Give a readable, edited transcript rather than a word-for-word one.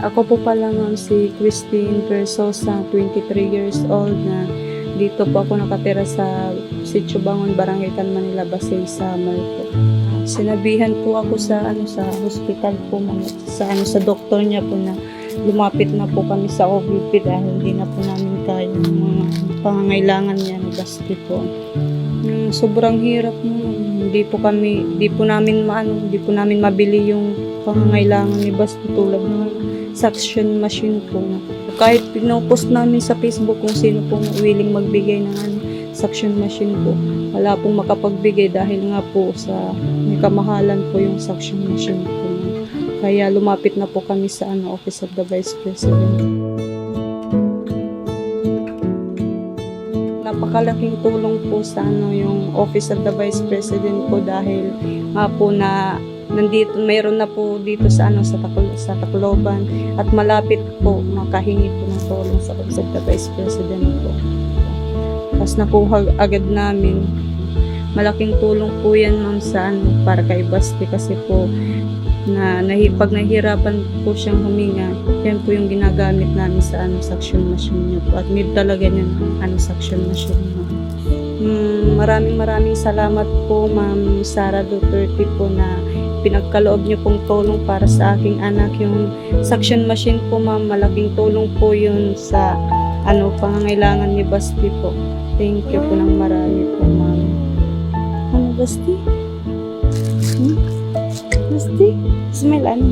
Ako po pala ma'am si Christine Versosa, 23 years old na dito po ako nakatira sa Sitio Bangon, Barangay Can Manila, Basay, Samar po. Sinabihan po ako sa hospital po ma'am, sa doktor niya po na lumapit na po kami sa OVP dahil hindi na po namin kaya yung mga pangangailangan niya na gasto po. Sobrang hirap mo. Hindi po namin mabili yung pangangailangan ni Basti tulad ng suction machine po. Kahit pinopost namin sa Facebook kung sino pong willing magbigay ng suction machine po, wala pong makapagbigay dahil nga po sa may kamahalan po yung suction machine po. Kaya lumapit na po kami sa Office of the Vice President. Napakalaking tulong po sa yung Office of the Vice President po dahil nga po na mayroon na po dito sa Tacloban at malapit po makahingi po ng tulong sa Office of the Vice President po. Tapos nakuha agad namin. Malaking tulong po yan ma'am sa para kay Basti kasi po pag nahihirapan po siyang huminga, yan po yung ginagamit namin sa suction machine niya po. At need talaga niya ng suction machine niya. Maraming salamat po Ma'am Sara Duterte po na pinagkaloob niyo pong tulong para sa aking anak. Yung suction machine po ma'am, malaking tulong po yun sa pangangailangan ni Basti po. Thank you po ng marami po ma'am. Basti? Basti? Smile